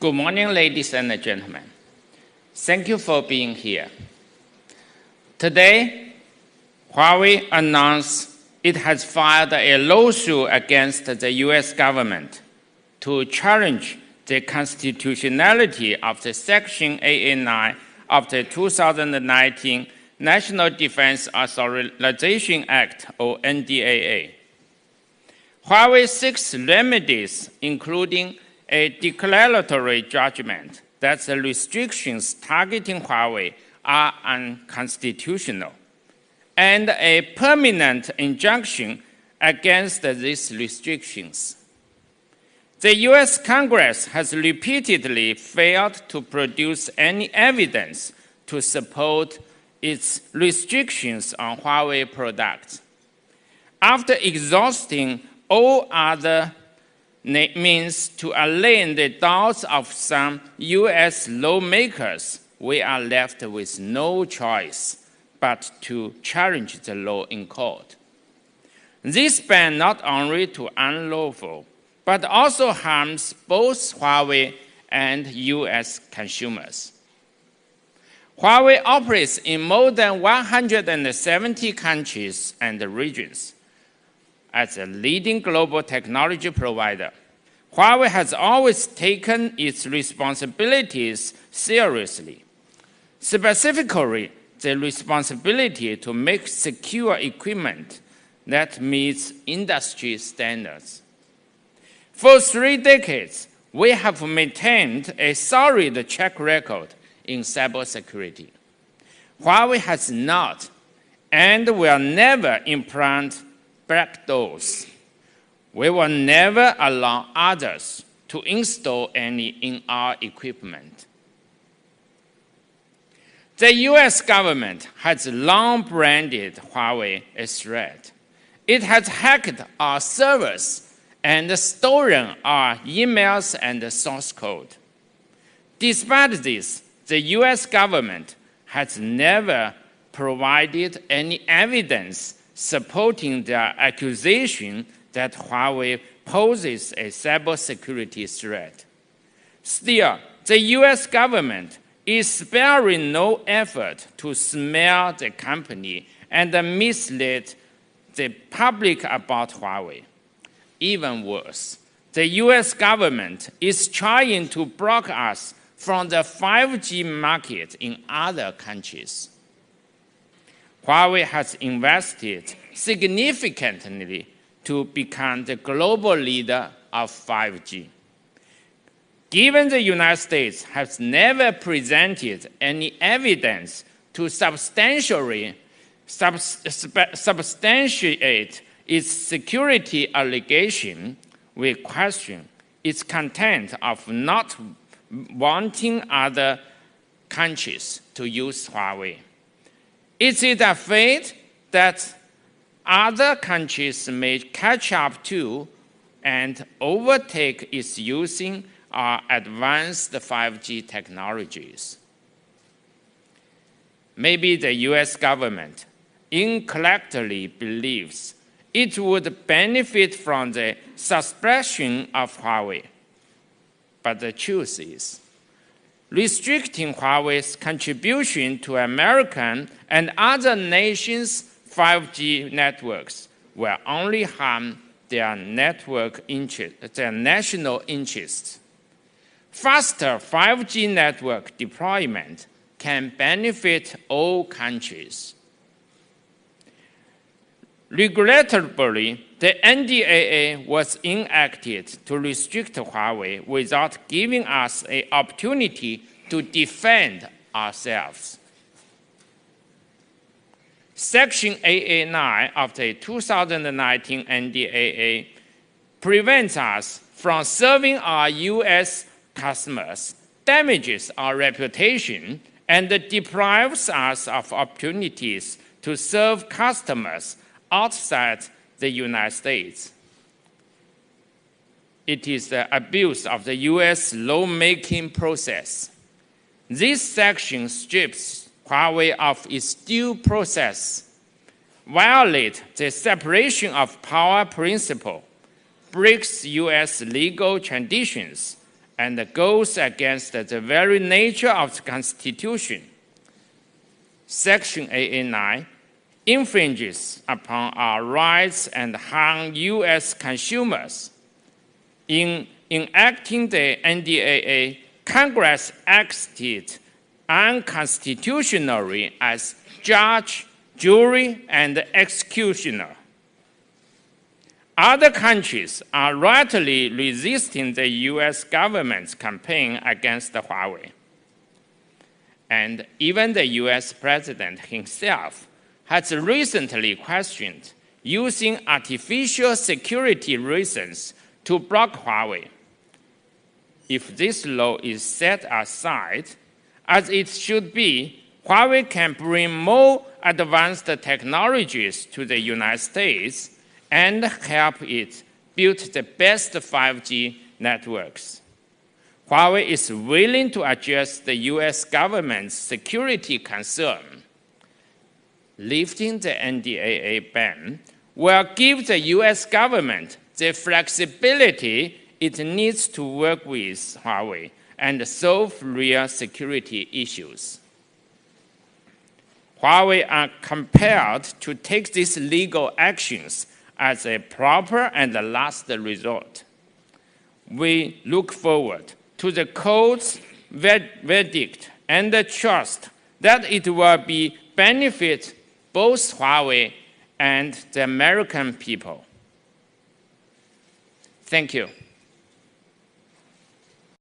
Good morning, ladies and gentlemen. Thank you for being here. Today, Huawei announced it has filed a lawsuit against the U.S. government to challenge the constitutionality of the Section 889 of the 2019 National Defense Authorization Act, or NDAA. Huawei seeks remedies, including a declaratory judgment that the restrictions targeting Huawei are unconstitutional, and a permanent injunction against these restrictions. The U.S. Congress has repeatedly failed to produce any evidence to support its restrictions on Huawei products. After exhausting all other means to allay the doubts of some U.S. lawmakers, we are left with no choice but to challenge the law in court. This ban not only to unlawful, but also harms both Huawei and U.S. consumers. Huawei operates in more than 170 countries and regions. As a leading global technology provider, Huawei has always taken its responsibilities seriously, specifically the responsibility to make secure equipment that meets industry standards. For 3 decades, we have maintained a solid track record in cybersecurity. Huawei has not and will never implant backdoors. We will never allow others to install any in our equipment. The U.S. government has long branded Huawei a threat. It has hacked our servers and stolen our emails and source code. Despite this, the U.S. government has never provided any evidence supporting their accusation that Huawei poses a cybersecurity threat. Still, the U.S. government is sparing no effort to smear the company and mislead the public about Huawei. Even worse, the U.S. government is trying to block us from the 5G market in other countries. Huawei has invested significantly to become the global leader of 5G. Given the United States has never presented any evidence to substantiate its security allegation, we question its content of not wanting other countries to use Huawei. Is it a fate that other countries may catch up to and overtake its using our advanced 5G technologies? Maybe the U.S. government incorrectly believes it would benefit from the suppression of Huawei. But the truth is, restricting Huawei's contribution to American and other nations' 5G networks will only harm their national interests. Faster 5G network deployment can benefit all countries. Regrettably, the NDAA was enacted to restrict Huawei without giving us an opportunity to defend ourselves. Section 889 of the 2019 NDAA prevents us from serving our U.S. customers, damages our reputation, and deprives us of opportunities to serve customers outside the United States. It is the abuse of the U.S. lawmaking process. This section strips Huawei of its due process, violates the separation of power principle, breaks U.S. legal traditions and goes against the very nature of the Constitution. Section 8A9 infringes upon our rights and harms U.S. consumers. In enacting the NDAA, Congress acted unconstitutionally as judge, jury, and executioner. Other countries are rightly resisting the U.S. government's campaign against Huawei. And even the U.S. president himself has recently questioned using artificial security reasons to block Huawei. If this law is set aside, as it should be, Huawei can bring more advanced technologies to the United States and help it build the best 5G networks. Huawei is willing to address the U.S. government's security concern. Lifting the NDAA ban will give the U.S. government the flexibility it needs to work with Huawei and solve real security issues. Huawei are compelled to take these legal actions as a proper and last resort. We look forward to the court's verdict and trust that it will benefit both Huawei and the American people. Thank you.